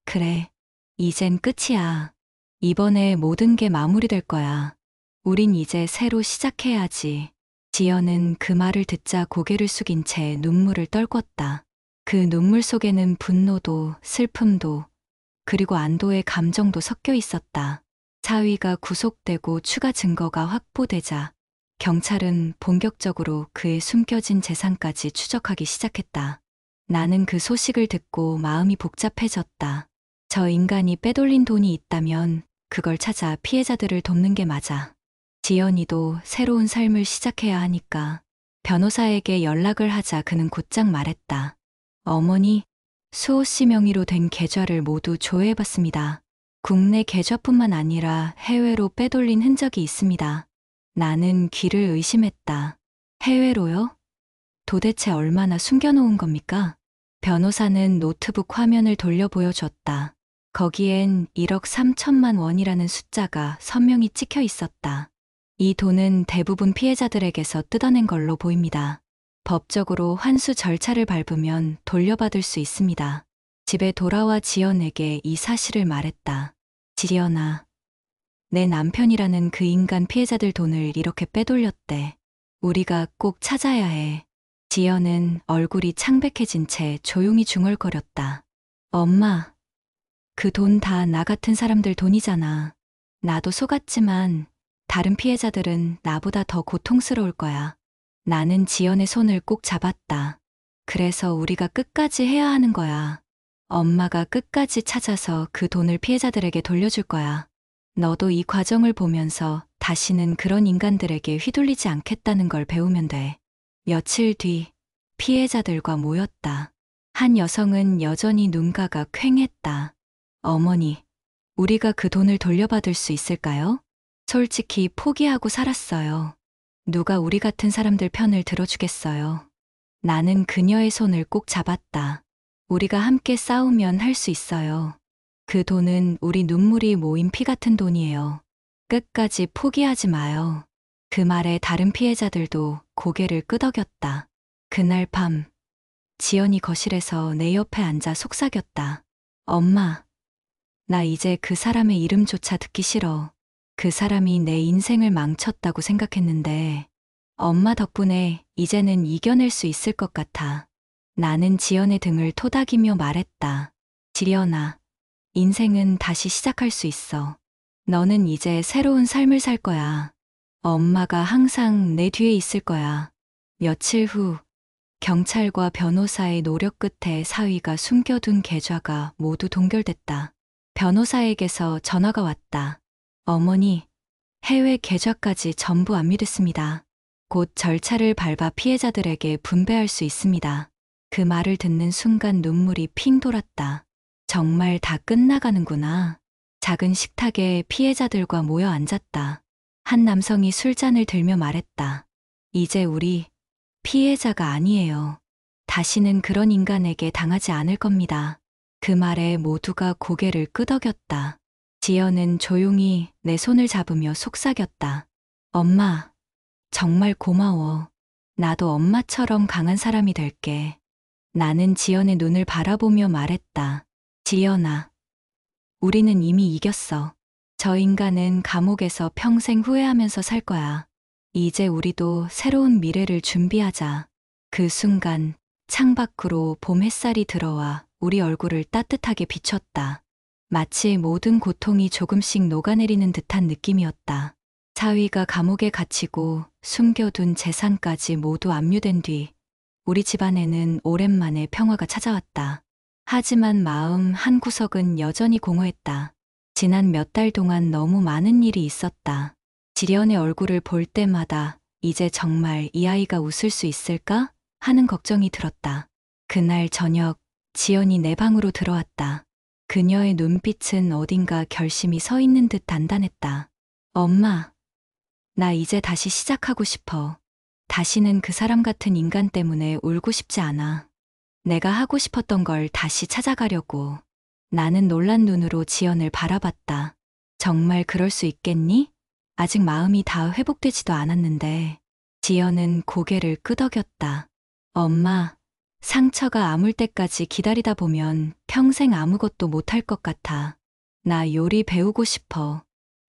그래, 이젠 끝이야. 이번에 모든 게 마무리될 거야. 우린 이제 새로 시작해야지. 지연은 그 말을 듣자 고개를 숙인 채 눈물을 떨궜다. 그 눈물 속에는 분노도 슬픔도 그리고 안도의 감정도 섞여 있었다. 사위가 구속되고 추가 증거가 확보되자 경찰은 본격적으로 그의 숨겨진 재산까지 추적하기 시작했다. 나는 그 소식을 듣고 마음이 복잡해졌다. 저 인간이 빼돌린 돈이 있다면 그걸 찾아 피해자들을 돕는 게 맞아. 지연이도 새로운 삶을 시작해야 하니까 변호사에게 연락을 하자 그는 곧장 말했다. 어머니, 수호 씨 명의로 된 계좌를 모두 조회해봤습니다. 국내 계좌뿐만 아니라 해외로 빼돌린 흔적이 있습니다. 나는 귀를 의심했다. 해외로요? 도대체 얼마나 숨겨놓은 겁니까? 변호사는 노트북 화면을 돌려 보여줬다. 거기엔 1억 3천만 원이라는 숫자가 선명히 찍혀 있었다. 이 돈은 대부분 피해자들에게서 뜯어낸 걸로 보입니다. 법적으로 환수 절차를 밟으면 돌려받을 수 있습니다. 집에 돌아와 지연에게 이 사실을 말했다. 지연아, 내 남편이라는 그 인간 피해자들 돈을 이렇게 빼돌렸대. 우리가 꼭 찾아야 해. 지연은 얼굴이 창백해진 채 조용히 중얼거렸다. 엄마, 그 돈 다 나 같은 사람들 돈이잖아. 나도 속았지만 다른 피해자들은 나보다 더 고통스러울 거야. 나는 지연의 손을 꼭 잡았다. 그래서 우리가 끝까지 해야 하는 거야. 엄마가 끝까지 찾아서 그 돈을 피해자들에게 돌려줄 거야. 너도 이 과정을 보면서 다시는 그런 인간들에게 휘둘리지 않겠다는 걸 배우면 돼. 며칠 뒤 피해자들과 모였다. 한 여성은 여전히 눈가가 퀭했다. 어머니, 우리가 그 돈을 돌려받을 수 있을까요? 솔직히 포기하고 살았어요. 누가 우리 같은 사람들 편을 들어주겠어요. 나는 그녀의 손을 꼭 잡았다. 우리가 함께 싸우면 할 수 있어요. 그 돈은 우리 눈물이 모인 피 같은 돈이에요. 끝까지 포기하지 마요. 그 말에 다른 피해자들도 고개를 끄덕였다. 그날 밤, 지연이 거실에서 내 옆에 앉아 속삭였다. 엄마, 나 이제 그 사람의 이름조차 듣기 싫어. 그 사람이 내 인생을 망쳤다고 생각했는데 엄마 덕분에 이제는 이겨낼 수 있을 것 같아. 나는 지연의 등을 토닥이며 말했다. 지연아, 인생은 다시 시작할 수 있어. 너는 이제 새로운 삶을 살 거야. 엄마가 항상 내 뒤에 있을 거야. 며칠 후 경찰과 변호사의 노력 끝에 사위가 숨겨둔 계좌가 모두 동결됐다. 변호사에게서 전화가 왔다. 어머니, 해외 계좌까지 전부 압류됐습니다. 곧 절차를 밟아 피해자들에게 분배할 수 있습니다. 그 말을 듣는 순간 눈물이 핑 돌았다. 정말 다 끝나가는구나. 작은 식탁에 피해자들과 모여 앉았다. 한 남성이 술잔을 들며 말했다. 이제 우리 피해자가 아니에요. 다시는 그런 인간에게 당하지 않을 겁니다. 그 말에 모두가 고개를 끄덕였다. 지연은 조용히 내 손을 잡으며 속삭였다. 엄마, 정말 고마워. 나도 엄마처럼 강한 사람이 될게. 나는 지연의 눈을 바라보며 말했다. 지연아, 우리는 이미 이겼어. 저 인간은 감옥에서 평생 후회하면서 살 거야. 이제 우리도 새로운 미래를 준비하자. 그 순간 창밖으로 봄 햇살이 들어와 우리 얼굴을 따뜻하게 비췄다. 마치 모든 고통이 조금씩 녹아내리는 듯한 느낌이었다. 사위가 감옥에 갇히고 숨겨둔 재산까지 모두 압류된 뒤 우리 집안에는 오랜만에 평화가 찾아왔다. 하지만 마음 한구석은 여전히 공허했다. 지난 몇 달 동안 너무 많은 일이 있었다. 지련의 얼굴을 볼 때마다 이제 정말 이 아이가 웃을 수 있을까? 하는 걱정이 들었다. 그날 저녁 지연이 내 방으로 들어왔다. 그녀의 눈빛은 어딘가 결심이 서 있는 듯 단단했다. 엄마, 나 이제 다시 시작하고 싶어. 다시는 그 사람 같은 인간 때문에 울고 싶지 않아. 내가 하고 싶었던 걸 다시 찾아가려고. 나는 놀란 눈으로 지연을 바라봤다. 정말 그럴 수 있겠니? 아직 마음이 다 회복되지도 않았는데. 지연은 고개를 끄덕였다. 엄마, 상처가 아물 때까지 기다리다 보면 평생 아무것도 못할 것 같아. 나 요리 배우고 싶어.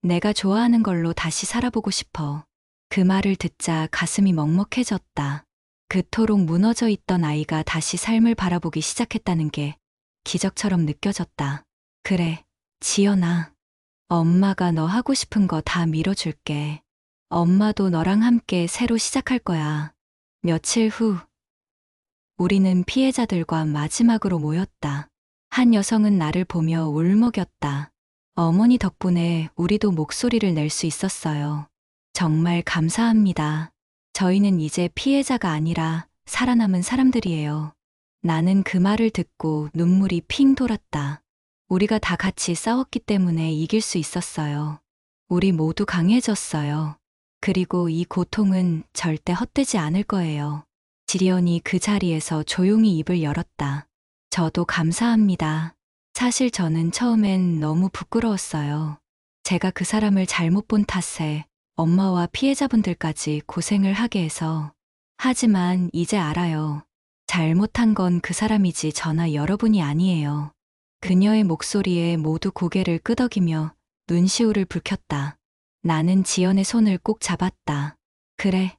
내가 좋아하는 걸로 다시 살아보고 싶어. 그 말을 듣자 가슴이 먹먹해졌다. 그토록 무너져 있던 아이가 다시 삶을 바라보기 시작했다는 게 기적처럼 느껴졌다. 그래, 지연아. 엄마가 너 하고 싶은 거 다 밀어줄게. 엄마도 너랑 함께 새로 시작할 거야. 며칠 후, 우리는 피해자들과 마지막으로 모였다. 한 여성은 나를 보며 울먹였다. 어머니 덕분에 우리도 목소리를 낼 수 있었어요. 정말 감사합니다. 저희는 이제 피해자가 아니라 살아남은 사람들이에요. 나는 그 말을 듣고 눈물이 핑 돌았다. 우리가 다 같이 싸웠기 때문에 이길 수 있었어요. 우리 모두 강해졌어요. 그리고 이 고통은 절대 헛되지 않을 거예요. 지리언이 그 자리에서 조용히 입을 열었다. 저도 감사합니다. 사실 저는 처음엔 너무 부끄러웠어요. 제가 그 사람을 잘못 본 탓에 엄마와 피해자분들까지 고생을 하게 해서. 하지만 이제 알아요. 잘못한 건 그 사람이지 저나 여러분이 아니에요. 그녀의 목소리에 모두 고개를 끄덕이며 눈시울을 붉혔다. 나는 지연의 손을 꼭 잡았다. 그래,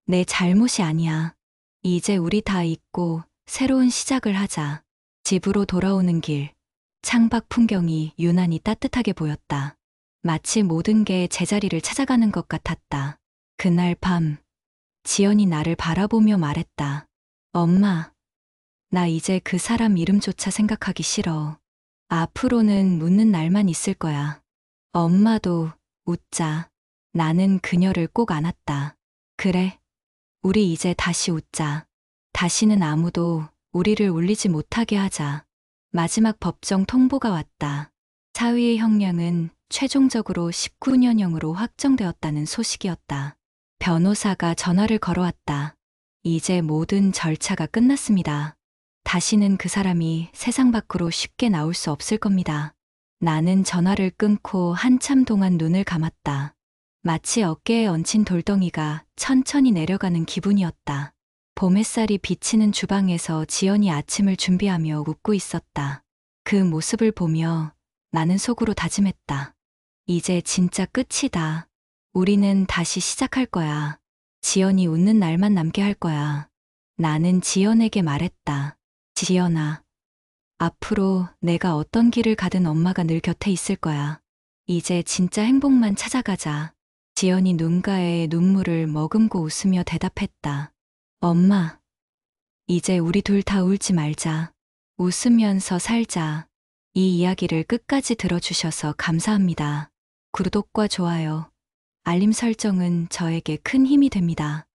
내 잘못이 아니야. 이제 우리 다 잊고 새로운 시작을 하자. 집으로 돌아오는 길, 창밖 풍경이 유난히 따뜻하게 보였다. 마치 모든 게 제자리를 찾아가는 것 같았다. 그날 밤, 지연이 나를 바라보며 말했다. 엄마, 나 이제 그 사람 이름조차 생각하기 싫어. 앞으로는 묻는 날만 있을 거야. 엄마도 웃자. 나는 그녀를 꼭 안았다. 그래, 우리 이제 다시 웃자. 다시는 아무도 우리를 울리지 못하게 하자. 마지막 법정 통보가 왔다. 사위의 형량은 최종적으로 19년형으로 확정되었다는 소식이었다. 변호사가 전화를 걸어왔다. 이제 모든 절차가 끝났습니다. 다시는 그 사람이 세상 밖으로 쉽게 나올 수 없을 겁니다. 나는 전화를 끊고 한참 동안 눈을 감았다. 마치 어깨에 얹힌 돌덩이가 천천히 내려가는 기분이었다. 봄 햇살이 비치는 주방에서 지연이 아침을 준비하며 웃고 있었다. 그 모습을 보며 나는 속으로 다짐했다. 이제 진짜 끝이다. 우리는 다시 시작할 거야. 지연이 웃는 날만 남게 할 거야. 나는 지연에게 말했다. 지연아, 앞으로 내가 어떤 길을 가든 엄마가 늘 곁에 있을 거야. 이제 진짜 행복만 찾아가자. 지연이 눈가에 눈물을 머금고 웃으며 대답했다. 엄마, 이제 우리 둘 다 울지 말자. 웃으면서 살자. 이 이야기를 끝까지 들어주셔서 감사합니다. 구독과 좋아요, 알림 설정은 저에게 큰 힘이 됩니다.